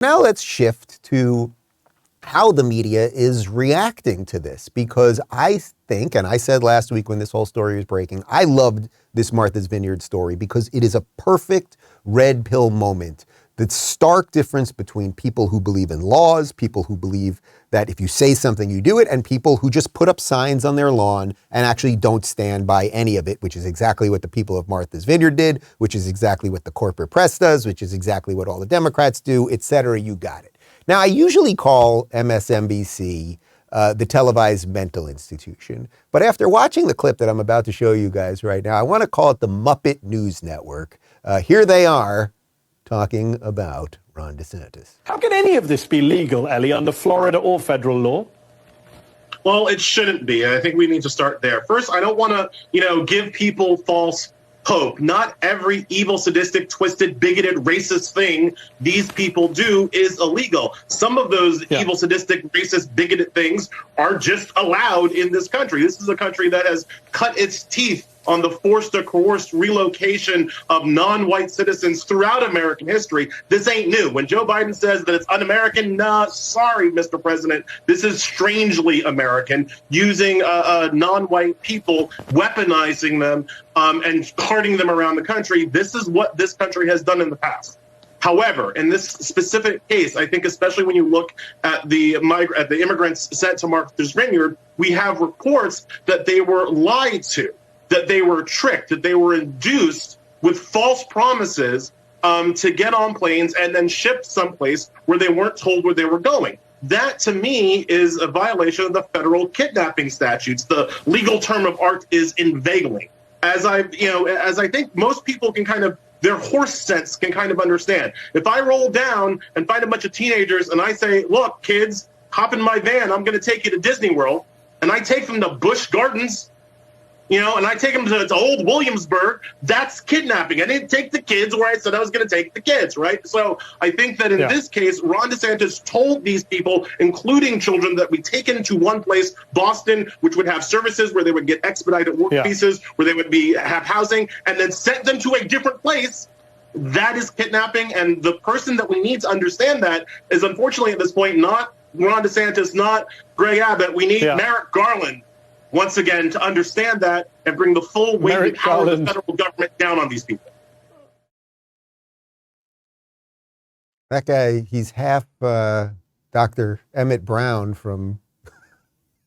Now let's shift to how the media is reacting to this, because I think, and I said last week when this whole story was breaking, I loved this Martha's Vineyard story because it is a perfect red pill moment. The stark difference between people who believe in laws, people who believe that if you say something, you do it, and people who just put up signs on their lawn and actually don't stand by any of it, which is exactly what the people of Martha's Vineyard did, which is exactly what the corporate press does, which is exactly what all the Democrats do, et cetera. You got it. Now, I usually call MSNBC the televised mental institution, but after watching the clip that I'm about to show you guys right now, I want to call it the Muppet News Network. Here they are, talking about Ron DeSantis. How can any of this be legal, Elie, under Florida or federal law? Well, it shouldn't be. I think we need to start there. First, I don't want to, give people false hope. Not every evil, sadistic, twisted, bigoted, racist thing these people do is illegal. Some of those evil, sadistic, racist, bigoted things are just allowed in this country. This is a country that has cut its teeth on the forced or coerced relocation of non-white citizens throughout American history. This ain't new. When Joe Biden says that it's un-American, sorry, Mr. President, this is strangely American, using non-white people, weaponizing them, and carting them around the country. This is what this country has done in the past. However, in this specific case, I think especially when you look at the immigrants sent to Martha's Vineyard, we have reports that they were lied to, that they were tricked, that they were induced with false promises to get on planes and then shipped someplace where they weren't told where they were going. That, to me, is a violation of the federal kidnapping statutes. The legal term of art is inveigling. As I think most people can kind of, their horse sense can kind of understand. If I roll down and find a bunch of teenagers and I say, look, kids, hop in my van, I'm going to take you to Disney World, and I take them to Busch Gardens, and I take them to old Williamsburg, that's kidnapping. I didn't take the kids where I said I was going to take the kids, right? So I think that in this case, Ron DeSantis told these people, including children, that we take them to one place, Boston, which would have services where they would get expedited work visas, where they would have housing, and then sent them to a different place. That is kidnapping. And the person that we need to understand that is, unfortunately, at this point, not Ron DeSantis, not Greg Abbott. We need Merrick Garland, once again, to understand that and bring the full weight and power of the federal government down on these people. That guy, he's half Dr. Emmett Brown from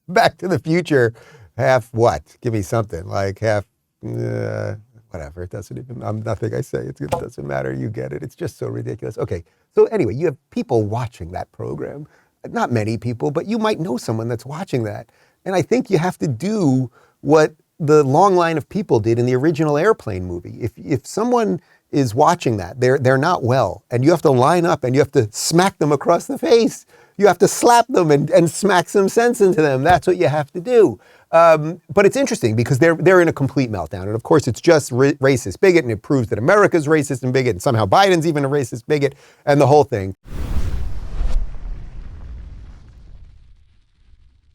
Back to the Future, half what? Give me something, like half, whatever. It doesn't even, nothing I say, it doesn't matter. You get it. It's just so ridiculous. Okay, so anyway, you have people watching that program. Not many people, but you might know someone that's watching that. And I think you have to do what the long line of people did in the original Airplane movie. If someone is watching that, they're not well, and you have to line up and you have to smack them across the face. You have to slap them and smack some sense into them. That's what you have to do. But it's interesting because they're in a complete meltdown. And of course, it's just racist bigot, and it proves that America's racist and bigot, and somehow Biden's even a racist bigot, and the whole thing.